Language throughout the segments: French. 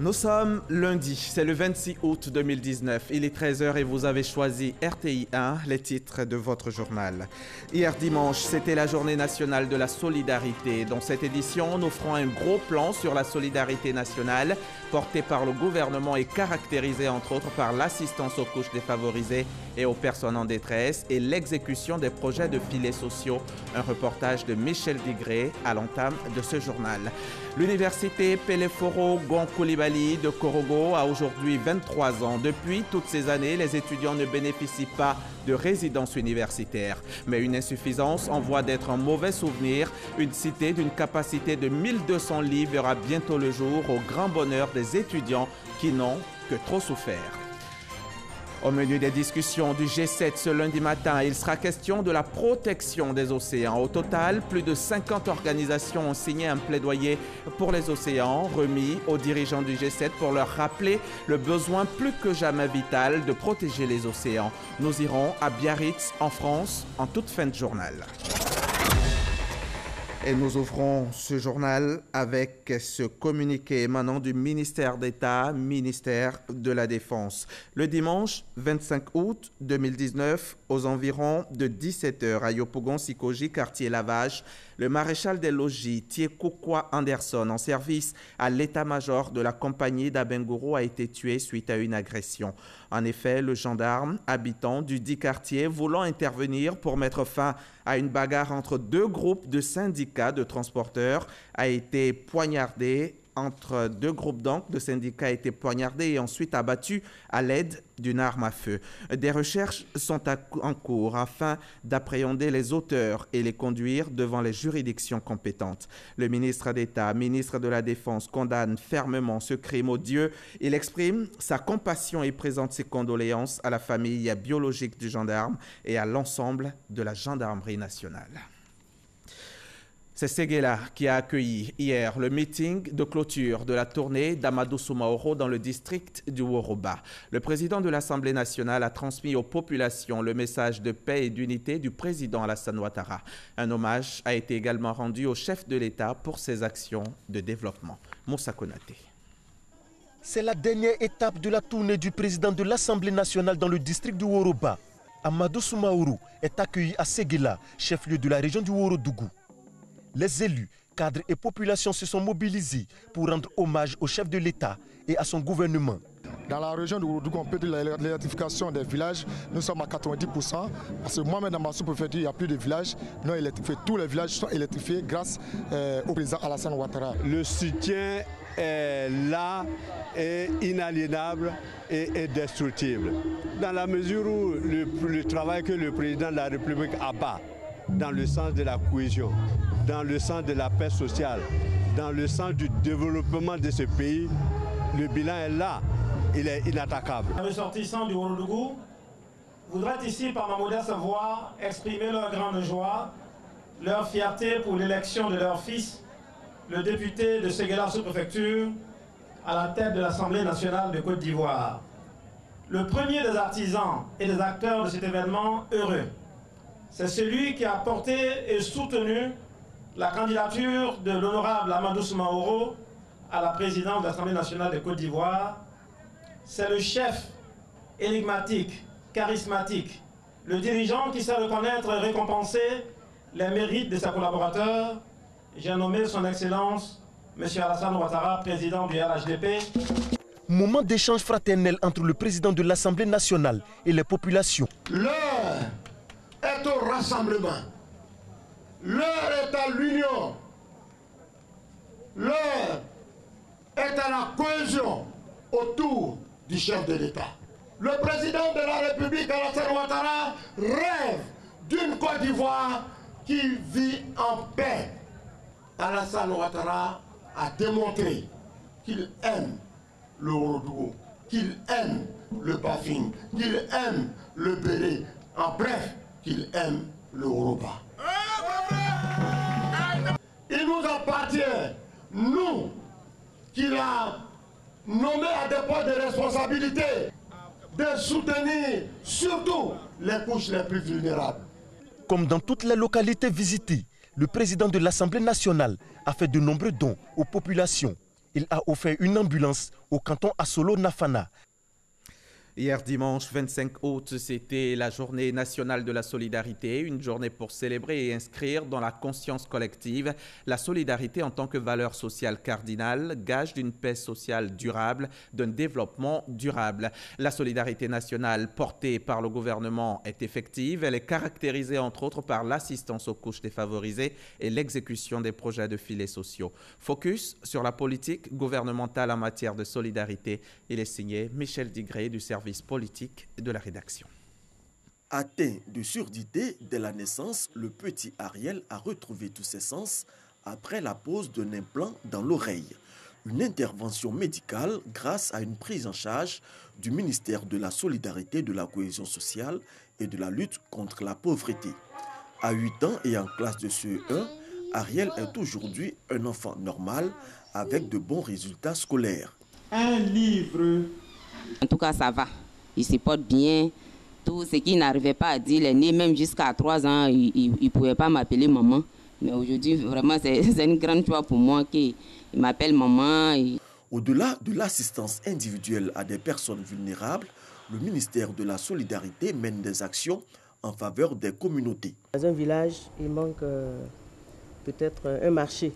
Nous sommes lundi, c'est le 26 août 2019. Il est 13h et vous avez choisi RTI 1, les titres de votre journal. Hier dimanche, c'était la journée nationale de la solidarité. Dans cette édition, nous ferons un gros plan sur la solidarité nationale porté par le gouvernement et caractérisé entre autres par l'assistance aux couches défavorisées et aux personnes en détresse et l'exécution des projets de filets sociaux. Un reportage de Michel Digré à l'entame de ce journal. L'université Peleforo Gon Coulibaly de Korogo a aujourd'hui 23 ans. Depuis toutes ces années, les étudiants ne bénéficient pas de résidence universitaire. Mais une insuffisance en voie d'être un mauvais souvenir. Une cité d'une capacité de 1200 lits verra bientôt le jour au grand bonheur des étudiants qui n'ont que trop souffert. Au menu des discussions du G7 ce lundi matin, il sera question de la protection des océans. Au total, plus de 50 organisations ont signé un plaidoyer pour les océans, remis aux dirigeants du G7 pour leur rappeler le besoin plus que jamais vital de protéger les océans. Nous irons à Biarritz, en France, en toute fin de journal. Et nous ouvrons ce journal avec ce communiqué émanant du ministère d'État, ministère de la Défense. Le dimanche 25 août 2019, aux environs de 17h à Yopougon-Sikoji, quartier Lavage, le maréchal des logis Tiekokwa Anderson, en service à l'état-major de la compagnie d'Abengourou, a été tué suite à une agression. En effet, le gendarme habitant du dit quartier, voulant intervenir pour mettre fin à une bagarre entre deux groupes de syndicats de transporteurs, a été poignardé. Entre deux groupes donc de syndicats a été poignardé et ensuite abattu à l'aide d'une arme à feu. Des recherches sont en cours afin d'appréhender les auteurs et les conduire devant les juridictions compétentes. Le ministre d'État, ministre de la Défense, condamne fermement ce crime odieux. Il exprime sa compassion et présente ses condoléances à la famille biologique du gendarme et à l'ensemble de la gendarmerie nationale. C'est Séguéla qui a accueilli hier le meeting de clôture de la tournée d'Amadou Soumaoro dans le district du Woroba. Le président de l'Assemblée nationale a transmis aux populations le message de paix et d'unité du président Alassane Ouattara. Un hommage a été également rendu au chef de l'État pour ses actions de développement. Moussa Konaté. C'est la dernière étape de la tournée du président de l'Assemblée nationale dans le district du Woroba. Amadou Soumaoro est accueilli à Séguéla, chef-lieu de la région du Worodougou. Les élus, cadres et populations se sont mobilisés pour rendre hommage au chef de l'État et à son gouvernement. Dans la région de Wourodougou, on peut dire l'électrification des villages, nous sommes à 90%. Parce que moi-même, dans ma sous-préfecture, il n'y a plus de villages non électrifiés. Tous les villages sont électrifiés grâce au président Alassane Ouattara. Le soutien est là, est inaliénable et indestructible. Dans la mesure où le travail que le président de la République abat dans le sens de la cohésion, dans le sens de la paix sociale, dans le sens du développement de ce pays, le bilan est là, il est inattaquable. Les ressortissants du Wourodougou voudraient ici, par ma modeste voix, exprimer leur grande joie, leur fierté pour l'élection de leur fils, le député de Séguéla sous-préfecture, à la tête de l'Assemblée nationale de Côte d'Ivoire. Le premier des artisans et des acteurs de cet événement heureux, c'est celui qui a porté et soutenu la candidature de l'honorable Amadou Soumaoro à la présidence de l'Assemblée nationale de Côte d'Ivoire. C'est le chef énigmatique, charismatique, le dirigeant qui sait reconnaître et récompenser les mérites de ses collaborateurs. J'ai nommé son Excellence, M. Alassane Ouattara, président du RHDP. Moment d'échange fraternel entre le président de l'Assemblée nationale et les populations. L'heure est au rassemblement. L'heure est à l'union. L'heure est à la cohésion autour du chef de l'État. Le président de la République, Alassane Ouattara, rêve d'une Côte d'Ivoire qui vit en paix. Alassane Ouattara a démontré qu'il aime le Wourodougou, qu'il aime le Bafing, qu'il aime le Bélé, en bref, qu'il aime le Woroba. Il nous appartient, nous, qu'il a nommé à des postes de responsabilité, de soutenir surtout les couches les plus vulnérables. Comme dans toutes les localités visitées, le président de l'Assemblée nationale a fait de nombreux dons aux populations. Il a offert une ambulance au canton Asolo-Nafana. Hier dimanche 25 août, c'était la journée nationale de la solidarité, une journée pour célébrer et inscrire dans la conscience collective la solidarité en tant que valeur sociale cardinale, gage d'une paix sociale durable, d'un développement durable. La solidarité nationale portée par le gouvernement est effective, elle est caractérisée entre autres par l'assistance aux couches défavorisées et l'exécution des projets de filets sociaux. Focus sur la politique gouvernementale en matière de solidarité. Il est signé Michel Digré du service politique de la rédaction. Atteint de surdité dès la naissance, le petit Ariel a retrouvé tous ses sens après la pose d'un implant dans l'oreille. Une intervention médicale grâce à une prise en charge du ministère de la Solidarité, de la Cohésion sociale et de la lutte contre la pauvreté. À 8 ans et en classe de CE1, Ariel est aujourd'hui un enfant normal avec de bons résultats scolaires. Un livre. En tout cas, ça va. Il se porte bien. Tout ce qu'il n'arrivait pas à dire, il est né même jusqu'à 3 ans, il ne pouvait pas m'appeler maman. Mais aujourd'hui, vraiment, c'est une grande joie pour moi qu'il m'appelle maman. Au-delà de l'assistance individuelle à des personnes vulnérables, le ministère de la Solidarité mène des actions en faveur des communautés. Dans un village, il manque peut-être un marché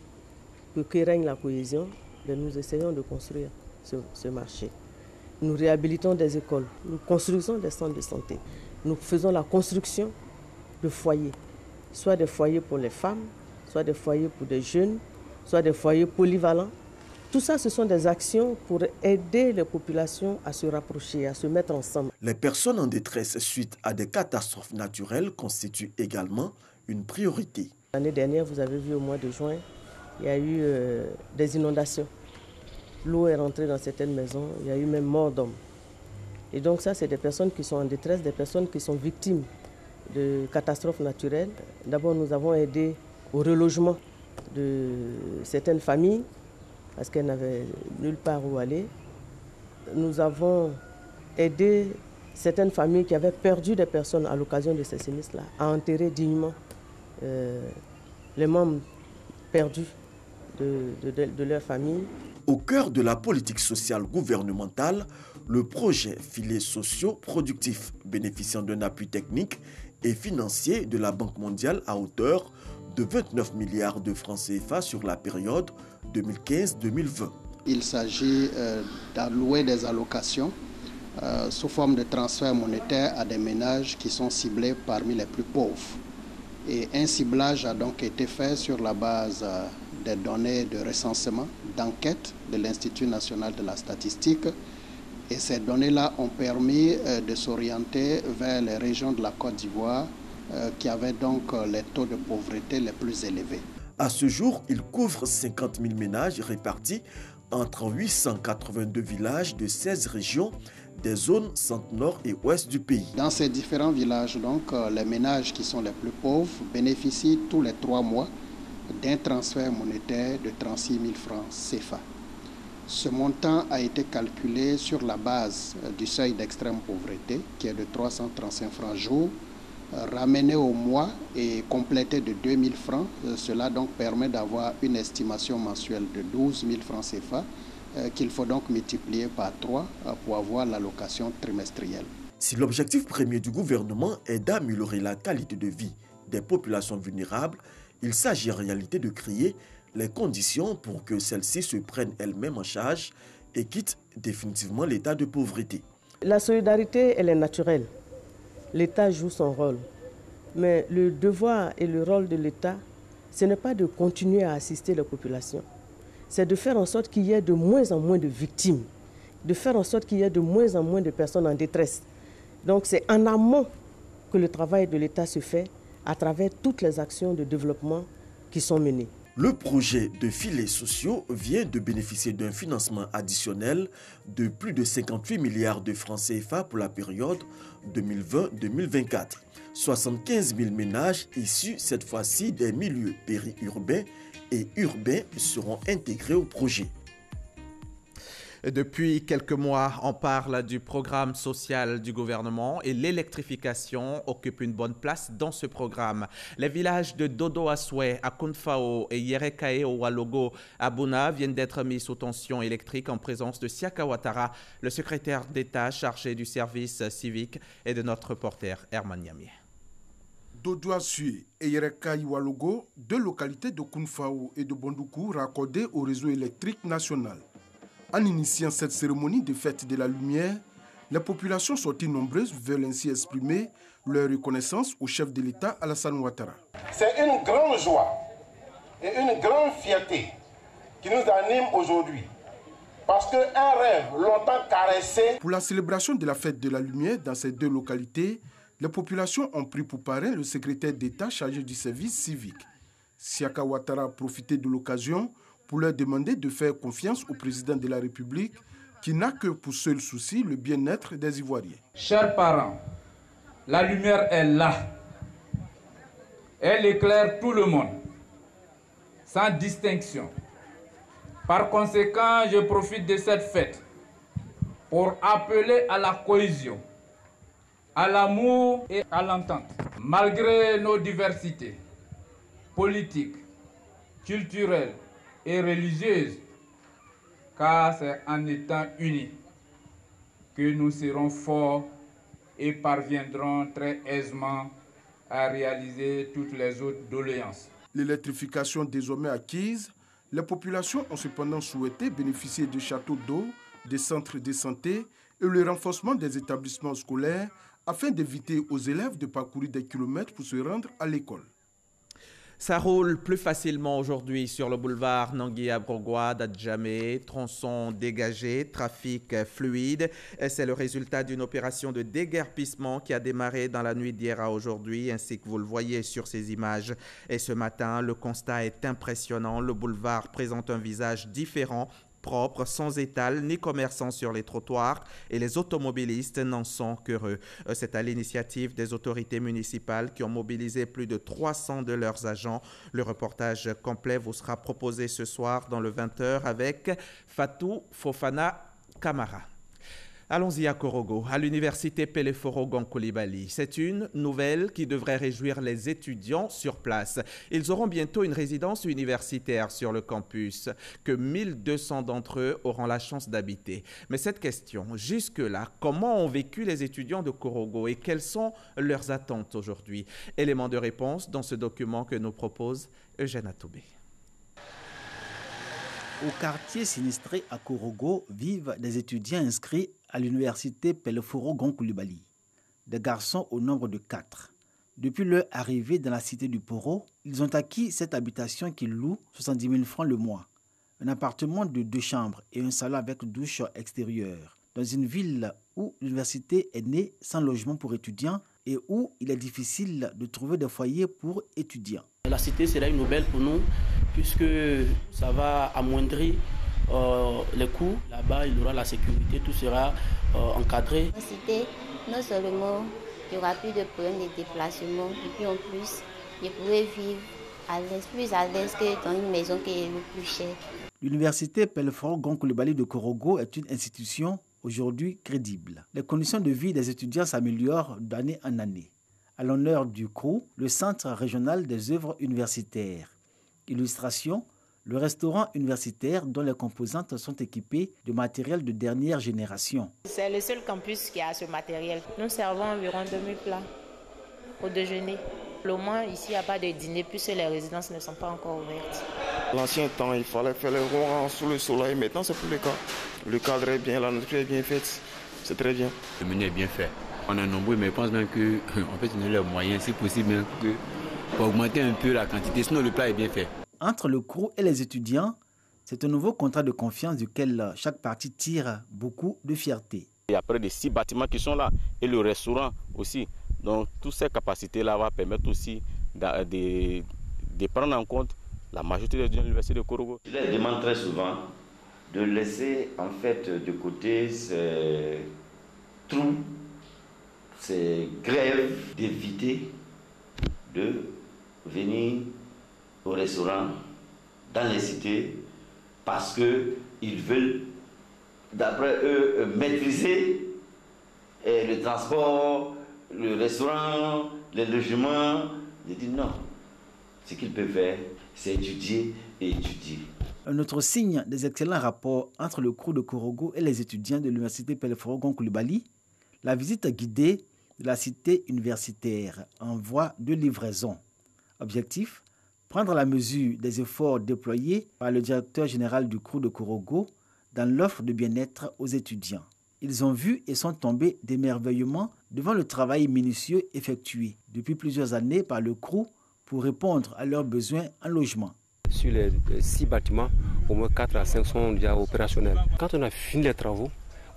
pour que règne la cohésion. Nous essayons de construire ce marché. Nous réhabilitons des écoles, nous construisons des centres de santé. Nous faisons la construction de foyers, soit des foyers pour les femmes, soit des foyers pour des jeunes, soit des foyers polyvalents. Tout ça, ce sont des actions pour aider les populations à se rapprocher, à se mettre ensemble. Les personnes en détresse suite à des catastrophes naturelles constituent également une priorité. L'année dernière, vous avez vu au mois de juin, il y a eu des inondations. L'eau est rentrée dans certaines maisons, il y a eu même mort d'hommes. Et donc ça, c'est des personnes qui sont en détresse, des personnes qui sont victimes de catastrophes naturelles. D'abord, nous avons aidé au relogement de certaines familles, parce qu'elles n'avaient nulle part où aller. Nous avons aidé certaines familles qui avaient perdu des personnes à l'occasion de ces sinistres-là à enterrer dignement les membres perdus de leur famille. Au cœur de la politique sociale gouvernementale, le projet Filets sociaux productifs bénéficiant d'un appui technique et financier de la Banque mondiale à hauteur de 29 milliards de francs CFA sur la période 2015-2020. Il s'agit d'allouer des allocations sous forme de transfert monétaire à des ménages qui sont ciblés parmi les plus pauvres. Et un ciblage a donc été fait sur la base des données de recensement, d'enquête de l'Institut national de la statistique. Et ces données-là ont permis de s'orienter vers les régions de la Côte d'Ivoire qui avaient donc les taux de pauvreté les plus élevés. À ce jour, il couvre 50 000 ménages répartis entre 882 villages de 16 régions des zones centre, nord et ouest du pays. Dans ces différents villages, donc, les ménages qui sont les plus pauvres bénéficient tous les 3 mois d'un transfert monétaire de 36 000 francs CFA. Ce montant a été calculé sur la base du seuil d'extrême pauvreté, qui est de 335 francs jour, ramené au mois et complété de 2 000 francs. Cela donc permet d'avoir une estimation mensuelle de 12 000 francs CFA qu'il faut donc multiplier par 3 pour avoir l'allocation trimestrielle. Si l'objectif premier du gouvernement est d'améliorer la qualité de vie des populations vulnérables, il s'agit en réalité de créer les conditions pour que celles-ci se prennent elles-mêmes en charge et quittent définitivement l'état de pauvreté. La solidarité, elle est naturelle. L'État joue son rôle. Mais le devoir et le rôle de l'État, ce n'est pas de continuer à assister les populations. C'est de faire en sorte qu'il y ait de moins en moins de victimes, de faire en sorte qu'il y ait de moins en moins de personnes en détresse. Donc c'est en amont que le travail de l'État se fait à travers toutes les actions de développement qui sont menées. Le projet de filets sociaux vient de bénéficier d'un financement additionnel de plus de 58 milliards de francs CFA pour la période 2020-2024. 75 000 ménages issus cette fois-ci des milieux périurbains et urbains seront intégrés au projet. Depuis quelques mois, on parle du programme social du gouvernement et l'électrification occupe une bonne place dans ce programme. Les villages de Dodo Aswe, à Kunfao et Yerekae au Walogo à Bouna viennent d'être mis sous tension électrique en présence de Siaka Ouattara, le secrétaire d'État chargé du service civique, et de notre reporter Herman Yamie. Dodo Aswe et Yerekae Walogo, deux localités de Kunfao et de Bondoukou raccordées au réseau électrique national. En initiant cette cérémonie de fête de la lumière, les populations sorties nombreuses veulent ainsi exprimer leur reconnaissance au chef de l'État Alassane Ouattara. C'est une grande joie et une grande fierté qui nous anime aujourd'hui. Parce qu'un rêve longtemps caressé... Pour la célébration de la fête de la lumière dans ces deux localités, les populations ont pris pour parrain le secrétaire d'État chargé du service civique. Siaka Ouattara a profité de l'occasion pour leur demander de faire confiance au président de la République qui n'a que pour seul souci le bien-être des Ivoiriens. Chers parents, la lumière est là. Elle éclaire tout le monde, sans distinction. Par conséquent, je profite de cette fête pour appeler à la cohésion, à l'amour et à l'entente. Malgré nos diversités politiques, culturelles et religieuse, car c'est en étant unis que nous serons forts et parviendrons très aisément à réaliser toutes les autres doléances. L'électrification désormais acquise, les populations ont cependant souhaité bénéficier de châteaux d'eau, des centres de santé et le renforcement des établissements scolaires afin d'éviter aux élèves de parcourir des kilomètres pour se rendre à l'école. Ça roule plus facilement aujourd'hui sur le boulevard Nangui-Abrogwa d'Adjamé, tronçon dégagé, trafic fluide. C'est le résultat d'une opération de déguerpissement qui a démarré dans la nuit d'hier à aujourd'hui, ainsi que vous le voyez sur ces images. Et ce matin, le constat est impressionnant. Le boulevard présente un visage différent, propre, sans étal ni commerçants sur les trottoirs, et les automobilistes n'en sont qu'heureux. C'est à l'initiative des autorités municipales qui ont mobilisé plus de 300 de leurs agents. Le reportage complet vous sera proposé ce soir dans le 20h avec Fatou Fofana Kamara. Allons-y à Korogo, à l'université Peleforo-Gonkoulibaly. C'est une nouvelle qui devrait réjouir les étudiants sur place. Ils auront bientôt une résidence universitaire sur le campus, que 1200 d'entre eux auront la chance d'habiter. Mais cette question, jusque-là, comment ont vécu les étudiants de Korogo et quelles sont leurs attentes aujourd'hui? Élément de réponse dans ce document que nous propose Eugène Atoubé. Au quartier sinistré à Korogo vivent des étudiants inscrits à l'université Peleforo-Gonkoulibaly. Des garçons au nombre de 4. Depuis leur arrivée dans la cité du Poro, ils ont acquis cette habitation qu'ils louent 70 000 francs le mois. Un appartement de 2 chambres et un salon avec douche extérieure. Dans une ville où l'université est née sans logement pour étudiants et où il est difficile de trouver des foyers pour étudiants. La cité sera une aubaine pour nous puisque ça va amoindrir les coûts. Là-bas, il y aura la sécurité, tout sera encadré. En cité, non seulement il n'y aura plus de problème de déplacement, et puis en plus, je pourrai vivre à l'aise, plus à l'aise que dans une maison qui est le plus chère. L'université Peleforo-Gonkoulibaly de Korogo est une institution aujourd'hui crédible. Les conditions de vie des étudiants s'améliorent d'année en année. À l'honneur du CRU, le Centre régional des œuvres universitaires. Illustration, le restaurant universitaire dont les composantes sont équipées de matériel de dernière génération. C'est le seul campus qui a ce matériel. Nous servons environ 2000 plats au déjeuner. Au moins, ici, il n'y a pas de dîner puisque les résidences ne sont pas encore ouvertes. L'ancien temps, il fallait faire les ronds sous le soleil. Maintenant, c'est plus le cas. Le cadre est bien, la nourriture est bien faite. C'est très bien. Le menu est bien fait. On est nombreux, mais je pense même qu'on peut tenir les moyens, si possible, pour augmenter un peu la quantité. Sinon, le plat est bien fait. Entre le CRU et les étudiants, c'est un nouveau contrat de confiance duquel chaque partie tire beaucoup de fierté. Il y a près de 6 bâtiments qui sont là et le restaurant aussi. Donc, toutes ces capacités-là vont permettre aussi de prendre en compte la majorité des étudiants de l'université de Korogo. Je les demande très souvent de laisser en fait de côté ces trous, ces grèves, d'éviter de venir au restaurant dans les cités parce qu'ils veulent d'après eux, maîtriser le transport, le restaurant, les logements. J'ai dit non. Ce qu'ils peuvent faire, c'est étudier et étudier. Un autre signe des excellents rapports entre le crew de Korogo et les étudiants de l'université Peleforogon Coulibaly, la visite guidée de la cité universitaire en voie de livraison. Objectif, prendre la mesure des efforts déployés par le directeur général du crew de Korogo dans l'offre de bien-être aux étudiants. Ils ont vu et sont tombés d'émerveillement devant le travail minutieux effectué depuis plusieurs années par le crew pour répondre à leurs besoins en logement. Sur les 6 bâtiments, au moins 4 à 5 sont déjà opérationnels. Quand on a fini les travaux,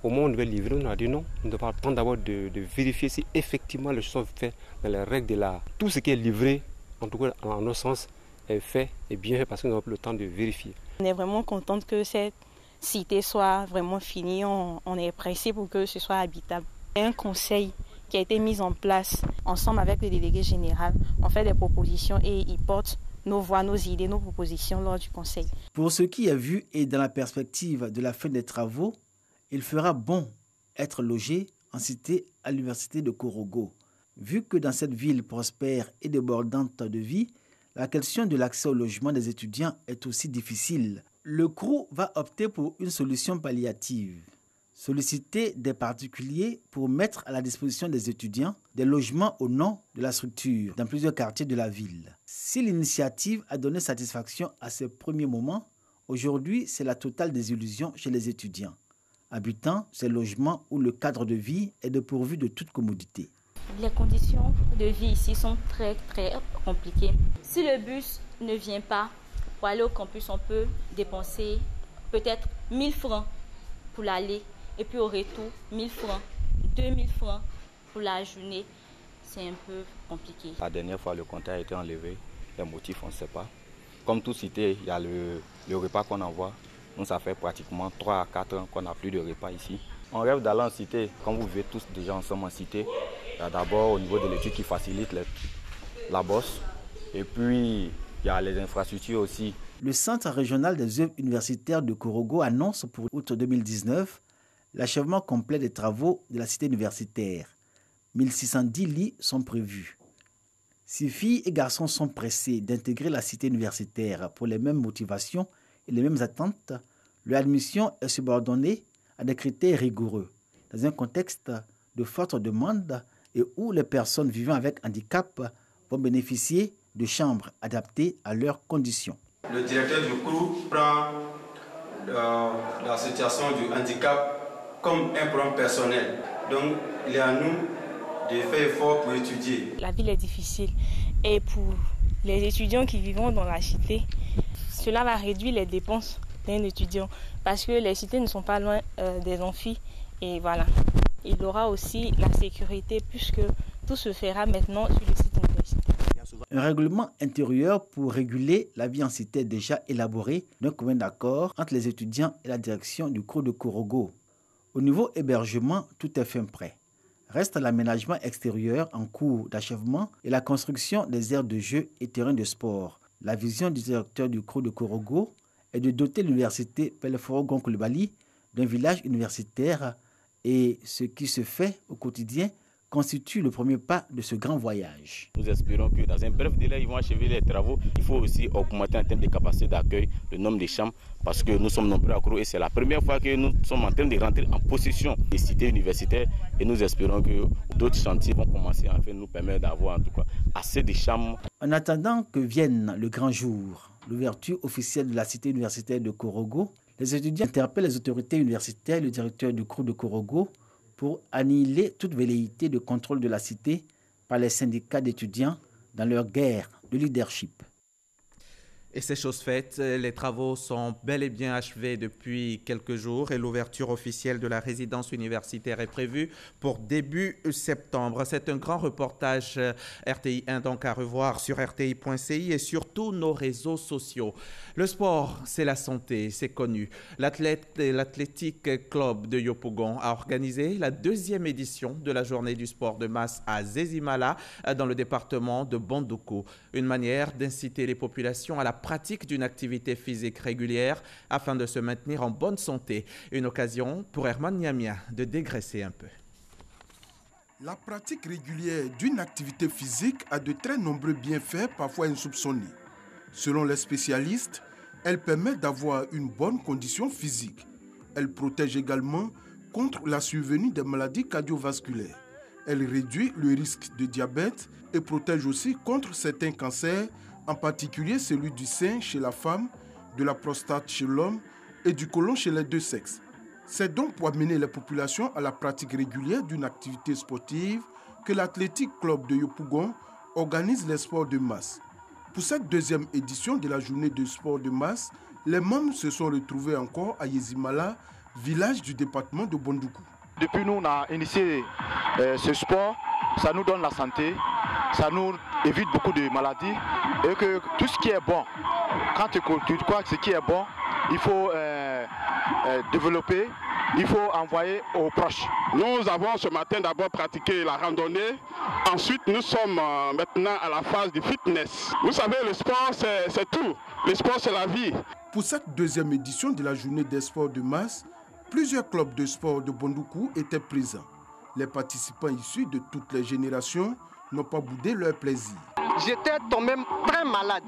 au moment où on devait livrer, on a dit non, on doit attendre d'abord de vérifier si effectivement les choses sont faites dans les règles de l'art. Tout ce qui est livré, en tout cas en notre sens, est fait et bien fait parce qu'on n'a pas le temps de vérifier. On est vraiment contente que cette cité soit vraiment finie. On est pressé pour que ce soit habitable. Il y a un conseil qui a été mis en place ensemble avec le délégué général. On fait des propositions et ils portent nos voix, nos idées, nos propositions lors du conseil. Pour ce qui est vu et dans la perspective de la fin des travaux, il fera bon être logé en cité à l'université de Korogo. Vu que dans cette ville prospère et débordante de vie, la question de l'accès au logement des étudiants est aussi difficile. Le crew va opter pour une solution palliative. Solliciter des particuliers pour mettre à la disposition des étudiants des logements au nom de la structure dans plusieurs quartiers de la ville. Si l'initiative a donné satisfaction à ces premiers moments, aujourd'hui c'est la totale désillusion chez les étudiants, habitant ces logements où le cadre de vie est dépourvu de toute commodité. Les conditions de vie ici sont très compliquées. Si le bus ne vient pas, pour aller au campus, on peut dépenser peut-être 1000 francs pour l'aller et puis au retour 1000 francs, 2000 francs pour la journée. C'est un peu compliqué. La dernière fois, le compteur a été enlevé. Les motifs, on ne sait pas. Comme toute cité, il y a le repas qu'on envoie. Nous, ça fait pratiquement 3 à 4 ans qu'on n'a plus de repas ici. On rêve d'aller en cité. Comme vous vivez tous déjà ensemble en cité, il y a d'abord au niveau de l'étude qui facilite la bosse. Et puis, il y a les infrastructures aussi. Le Centre régional des œuvres universitaires de Korogo annonce pour août 2019 l'achèvement complet des travaux de la cité universitaire. 1610 lits sont prévus. Si filles et garçons sont pressés d'intégrer la cité universitaire pour les mêmes motivations et les mêmes attentes, leur admission est subordonnée à des critères rigoureux, dans un contexte de forte demande et où les personnes vivant avec handicap vont bénéficier de chambres adaptées à leurs conditions. Le directeur du crew prend la situation du handicap comme un problème personnel. Donc, il est à nous de faire effort pour étudier. La ville est difficile et pour les étudiants qui vivent dans la cité, cela va réduire les dépenses d'un étudiant parce que les cités ne sont pas loin des amphis et voilà. Il aura aussi la sécurité puisque tout se fera maintenant sur le site universitaire. Un règlement intérieur pour réguler la vie en cité est déjà élaboré d'un commun d'accord entre les étudiants et la direction du crew de Korogo. Au niveau hébergement, tout est fin prêt. Reste l'aménagement extérieur en cours d'achèvement et la construction des aires de jeu et terrains de sport. La vision du directeur du crew de Korogo est de doter l'université Peleforogon Coulibaly d'un village universitaire et ce qui se fait au quotidien constitue le premier pas de ce grand voyage. Nous espérons que dans un bref délai, ils vont achever les travaux. Il faut aussi augmenter en termes de capacité d'accueil le nombre de chambres parce que nous sommes nombreux à Koro et c'est la première fois que nous sommes en train de rentrer en possession des cités universitaires et nous espérons que d'autres chantiers vont commencer à nous permettre d'avoir en tout cas assez de chambres. En attendant que vienne le grand jour, l'ouverture officielle de la cité universitaire de Korogo, les étudiants interpellent les autorités universitaires et le directeur du crew de Korogo pour annihiler toute velléité de contrôle de la cité par les syndicats d'étudiants dans leur guerre de leadership. Et c'est chose faite, les travaux sont bel et bien achevés depuis quelques jours et l'ouverture officielle de la résidence universitaire est prévue pour début septembre. C'est un grand reportage RTI 1 donc à revoir sur rti.ci et sur tous nos réseaux sociaux. Le sport, c'est la santé, c'est connu. L'Athletic Club de Yopougon a organisé la 2e édition de la journée du sport de masse à Zezimala dans le département de Bondoukou. Une manière d'inciter les populations à la pratique d'une activité physique régulière afin de se maintenir en bonne santé. Une occasion pour Herman Niamia de dégraisser un peu. La pratique régulière d'une activité physique a de très nombreux bienfaits, parfois insoupçonnés. Selon les spécialistes, elle permet d'avoir une bonne condition physique. Elle protège également contre la survenue des maladies cardiovasculaires. Elle réduit le risque de diabète et protège aussi contre certains cancers, en particulier celui du sein chez la femme, de la prostate chez l'homme et du côlon chez les deux sexes. C'est donc pour amener les populations à la pratique régulière d'une activité sportive que l'Athletic Club de Yopougon organise les sports de masse. Pour cette deuxième édition de la journée de sport de masse, les membres se sont retrouvés encore à Yezimala, village du département de Bondoukou. Depuis nous, on a initié ce sport, ça nous donne la santé, ça nous évite beaucoup de maladies et que tout ce qui est bon, quand tu crois que ce qui est bon, il faut développer, il faut envoyer aux proches. Nous avons ce matin d'abord pratiqué la randonnée. Ensuite, nous sommes maintenant à la phase du fitness. Vous savez, le sport, c'est tout. Le sport, c'est la vie. Pour cette deuxième édition de la journée des sports de masse, plusieurs clubs de sport de Bondoukou étaient présents. Les participants issus de toutes les générations n'ont pas boudé leur plaisir. J'étais tombé très malade.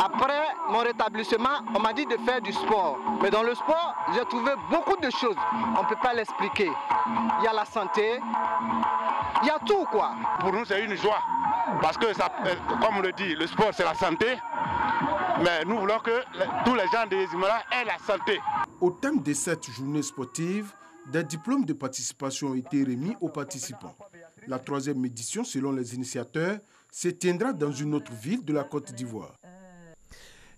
Après mon rétablissement, on m'a dit de faire du sport. Mais dans le sport, j'ai trouvé beaucoup de choses. On ne peut pas l'expliquer. Il y a la santé, il y a tout quoi. Pour nous, c'est une joie. Parce que, ça, comme on le dit, le sport, c'est la santé. Mais nous voulons que tous les gens de Yezimala aient la santé. Au thème de cette journée sportive, des diplômes de participation ont été remis aux participants. La troisième édition, selon les initiateurs, se tiendra dans une autre ville de la Côte d'Ivoire.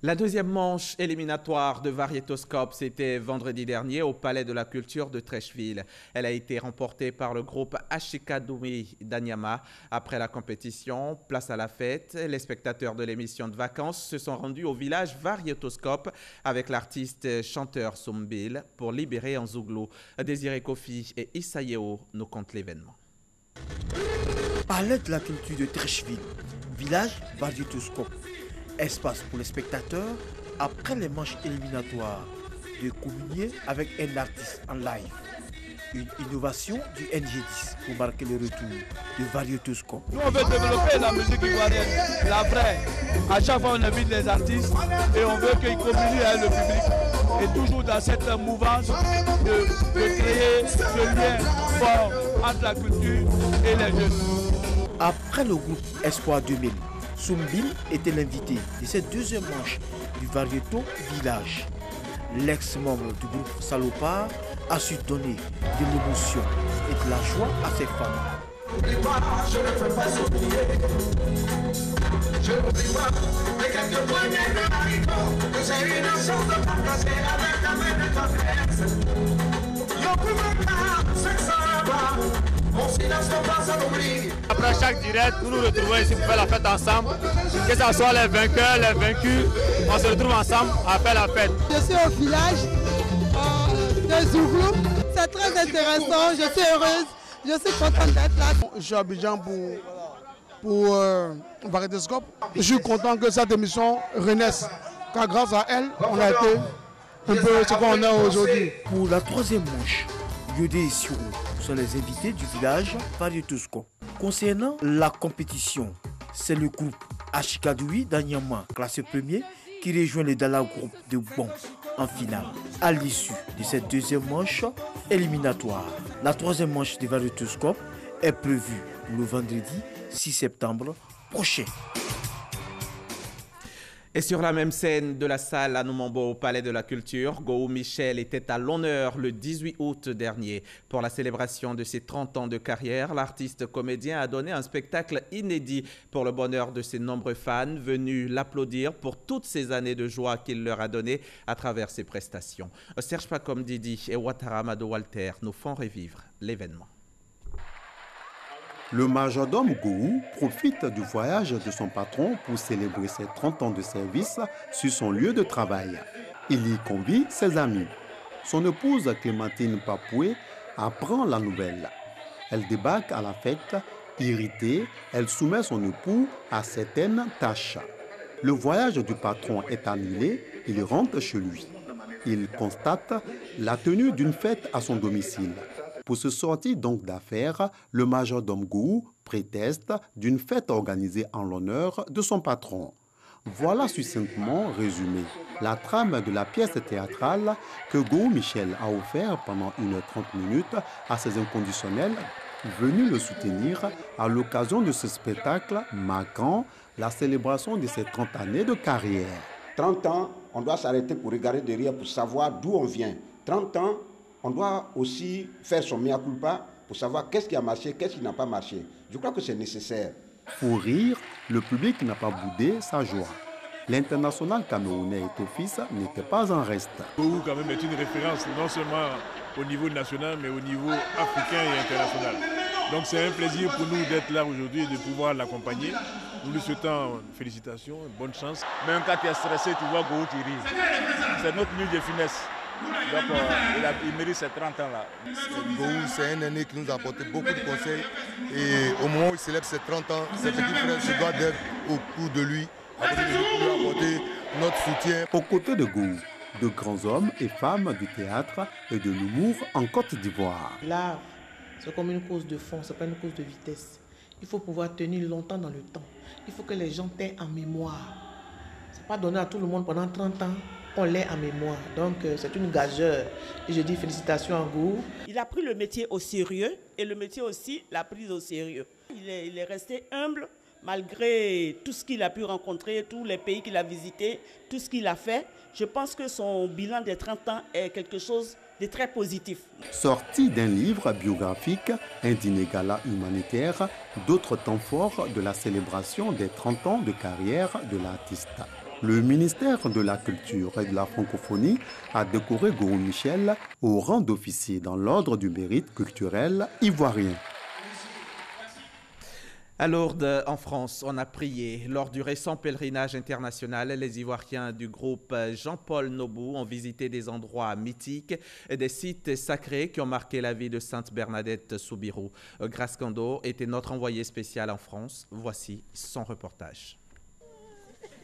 La deuxième manche éliminatoire de Variétoscope, c'était vendredi dernier au Palais de la Culture de Trècheville. Elle a été remportée par le groupe Ashikadoumi d'Anyama. Après la compétition, place à la fête, les spectateurs de l'émission de vacances se sont rendus au village Variétoscope avec l'artiste chanteur Sombil pour libérer en Zouglou. Désiré Kofi et Issa Yeo nous content l'événement. Palais de la Culture de Trècheville, village Variétoscope. Espace pour les spectateurs après les manches éliminatoires de communier avec un artiste en live. Une innovation du NG10 pour marquer le retour de Variétoscope. Nous on veut développer la musique ivoirienne, la vraie. À chaque fois on invite les artistes et on veut qu'ils communient avec le public. Et toujours dans cette mouvance de créer ce lien fort entre la culture et les jeunes. Après le groupe Espoir 2000, Sombil était l'invité de cette deuxième manche du Variéto Village. L'ex-membre du groupe Salopard a su donner de l'émotion et de la joie à ses fans. Je ne peux pas oublier. Je n'oublie pas les quelques poignées de haricots que j'ai eu la chance de partager avec la main de ta frère. Yo pouvais pas, c'est ça là-bas. Mon silence ne passe à l'oubli. Après chaque direct, nous nous retrouvons ici pour faire la fête ensemble. Que ce soit les vainqueurs, les vaincus, on se retrouve ensemble à faire la fête. Je suis au village de Zouglou. C'est très intéressant, je suis heureuse, je suis contente d'être là. Je suis à Abidjan pour Variétoscope. Je suis content que cette émission renaisse, car grâce à elle, on a été un peu ce qu'on est aujourd'hui. Pour la troisième manche, Yodé et Siro sont les invités du village Variétoscope. Concernant la compétition, c'est le groupe Ashikadoui d'Anyama, classé premier, qui rejoint le Dala Group de Bon en finale. À l'issue de cette deuxième manche éliminatoire, la troisième manche de Variétoscope est prévue le vendredi 6 septembre prochain. Et sur la même scène de la salle à Noumambo au Palais de la Culture, Gohou Michel était à l'honneur le 18 août dernier. Pour la célébration de ses 30 ans de carrière, l'artiste comédien a donné un spectacle inédit pour le bonheur de ses nombreux fans venus l'applaudir pour toutes ces années de joie qu'il leur a données à travers ses prestations. Serge Pacom Didi et Ouattara Mado Walter nous font revivre l'événement. Le majordome Gohou profite du voyage de son patron pour célébrer ses 30 ans de service sur son lieu de travail. Il y convie ses amis. Son épouse Clémentine Papoué apprend la nouvelle. Elle débarque à la fête. Irritée, elle soumet son époux à certaines tâches. Le voyage du patron est annulé, il rentre chez lui. Il constate la tenue d'une fête à son domicile. Pour se sortir donc d'affaires, le majordome Gou prétexte d'une fête organisée en l'honneur de son patron. Voilà succinctement résumé la trame de la pièce théâtrale que Gou Michel a offert pendant 1h30 minutes à ses inconditionnels venus le soutenir à l'occasion de ce spectacle marquant la célébration de ses 30 années de carrière. 30 ans, on doit s'arrêter pour regarder derrière pour savoir d'où on vient. 30 ans, on doit aussi faire son mea culpa pour savoir qu'est-ce qui a marché, qu'est-ce qui n'a pas marché. Je crois que c'est nécessaire. Pour rire, le public n'a pas boudé sa joie. L'international camerounais Etofis n'était pas en reste. Gou quand même est une référence, non seulement au niveau national, mais au niveau africain et international. Donc c'est un plaisir pour nous d'être là aujourd'hui et de pouvoir l'accompagner. Nous lui souhaitons félicitations, bonne chance. Même quand tu es stressé, tu vois Gou, tu ris. C'est notre nuit de finesse. Donc il mérite ces 30 ans-là. Gou, c'est un aîné qui nous a apporté beaucoup de conseils. Et au moment où il célèbre ses 30 ans, ses petits frères se doivent d'être au cou de lui, pour lui apporter notre soutien. Aux côtés de Gou, de grands hommes et femmes du théâtre et de l'humour en Côte d'Ivoire. L'art, c'est comme une course de fond, c'est pas une course de vitesse. Il faut pouvoir tenir longtemps dans le temps. Il faut que les gens t'aient en mémoire. C'est pas donné à tout le monde pendant 30 ans qu'on l'ait en mémoire. Donc c'est une gageure. Et je dis félicitations à Gou. Il a pris le métier au sérieux et le métier aussi l'a pris au sérieux. Il est resté humble malgré tout ce qu'il a pu rencontrer, tous les pays qu'il a visités, tout ce qu'il a fait. Je pense que son bilan des 30 ans est quelque chose de très positif. Sorti d'un livre biographique, un dîner gala humanitaire, d'autres temps forts de la célébration des 30 ans de carrière de l'artiste. Le ministère de la Culture et de la Francophonie a décoré Gou Michel au rang d'officier dans l'ordre du mérite culturel ivoirien. À Lourdes, en France, on a prié. Lors du récent pèlerinage international, les Ivoiriens du groupe Jean-Paul Nobou ont visité des endroits mythiques et des sites sacrés qui ont marqué la vie de Sainte Bernadette Soubirous. Grace Kando était notre envoyé spécial en France. Voici son reportage.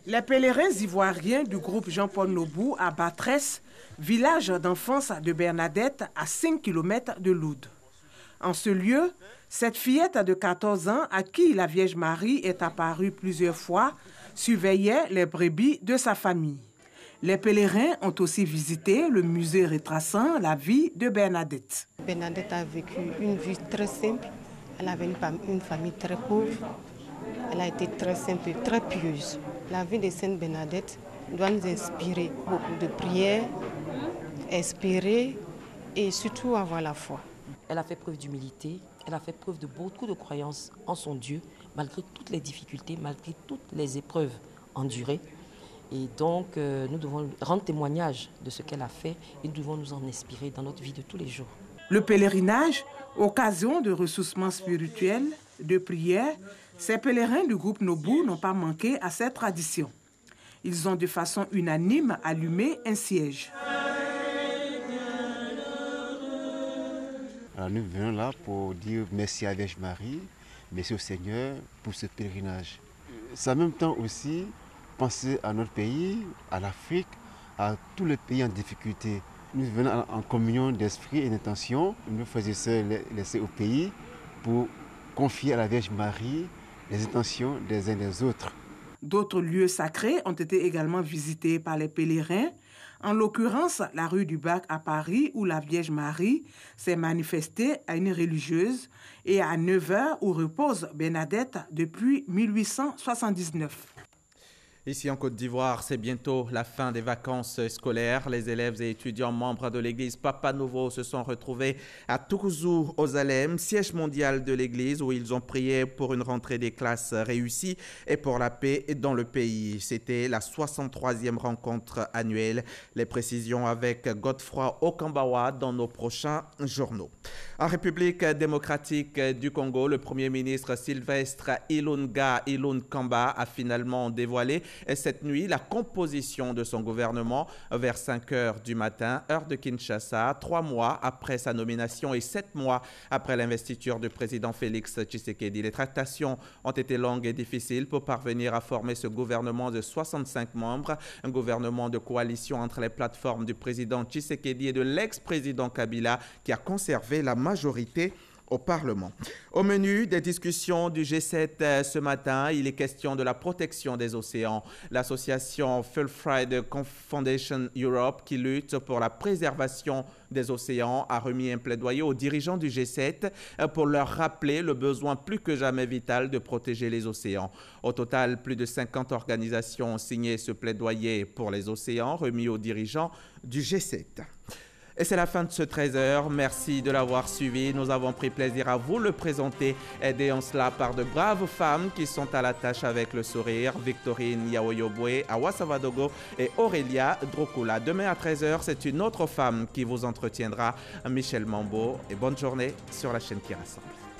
Les pèlerins ivoiriens du groupe Jean-Paul Nobou à Batresse, village d'enfance de Bernadette à 5 km de Lourdes. En ce lieu, cette fillette de 14 ans, à qui la Vierge Marie est apparue plusieurs fois, surveillait les brebis de sa famille. Les pèlerins ont aussi visité le musée retraçant la vie de Bernadette. Bernadette a vécu une vie très simple. Elle avait une famille très pauvre. Elle a été très simple et très pieuse. La vie de Sainte Bernadette doit nous inspirer beaucoup de prières, espérer et surtout avoir la foi. Elle a fait preuve d'humilité, elle a fait preuve de beaucoup de croyance en son Dieu, malgré toutes les difficultés, malgré toutes les épreuves endurées. Et donc, nous devons rendre témoignage de ce qu'elle a fait et nous devons nous en inspirer dans notre vie de tous les jours. Le pèlerinage, occasion de ressourcement spirituel, de prière, ces pèlerins du groupe Nobou n'ont pas manqué à cette tradition. Ils ont de façon unanime allumé un siège. Alors nous venons là pour dire merci à la Vierge Marie, merci au Seigneur pour ce pèlerinage. C'est en même temps aussi penser à notre pays, à l'Afrique, à tous les pays en difficulté. Nous venons en communion d'esprit et d'intention, nous faisons laisser au pays pour confier à la Vierge Marie les intentions des uns des autres. D'autres lieux sacrés ont été également visités par les pèlerins, en l'occurrence la rue du Bac à Paris où la Vierge Marie s'est manifestée à une religieuse et à 9h où repose Bernadette depuis 1879. Ici en Côte d'Ivoire, c'est bientôt la fin des vacances scolaires. Les élèves et étudiants membres de l'église Papa Nouveau se sont retrouvés à Tourouzou, aux Alem, siège mondial de l'église, où ils ont prié pour une rentrée des classes réussie et pour la paix dans le pays. C'était la 63e rencontre annuelle. Les précisions avec Godefroy Okambawa dans nos prochains journaux. En République démocratique du Congo, le Premier ministre Sylvestre Ilunga Ilunkamba a finalement dévoilé cette nuit la composition de son gouvernement vers 5 heures du matin, heure de Kinshasa, 3 mois après sa nomination et 7 mois après l'investiture du président Félix Tshisekedi. Les tractations ont été longues et difficiles pour parvenir à former ce gouvernement de 65 membres, un gouvernement de coalition entre les plateformes du président Tshisekedi et de l'ex-président Kabila qui a conservé la majorité au Parlement. Au menu des discussions du G7 ce matin, il est question de la protection des océans. L'association Fulfried Foundation Europe, qui lutte pour la préservation des océans, a remis un plaidoyer aux dirigeants du G7 pour leur rappeler le besoin plus que jamais vital de protéger les océans. Au total, plus de 50 organisations ont signé ce plaidoyer pour les océans, remis aux dirigeants du G7. Et c'est la fin de ce 13h. Merci de l'avoir suivi. Nous avons pris plaisir à vous le présenter, aidés en cela par de braves femmes qui sont à la tâche avec le sourire. Victorine Yaoyobwe, Awa Savadogo et Aurélia Drokula. Demain à 13h, c'est une autre femme qui vous entretiendra, Michel Mambo. Et bonne journée sur la chaîne qui rassemble.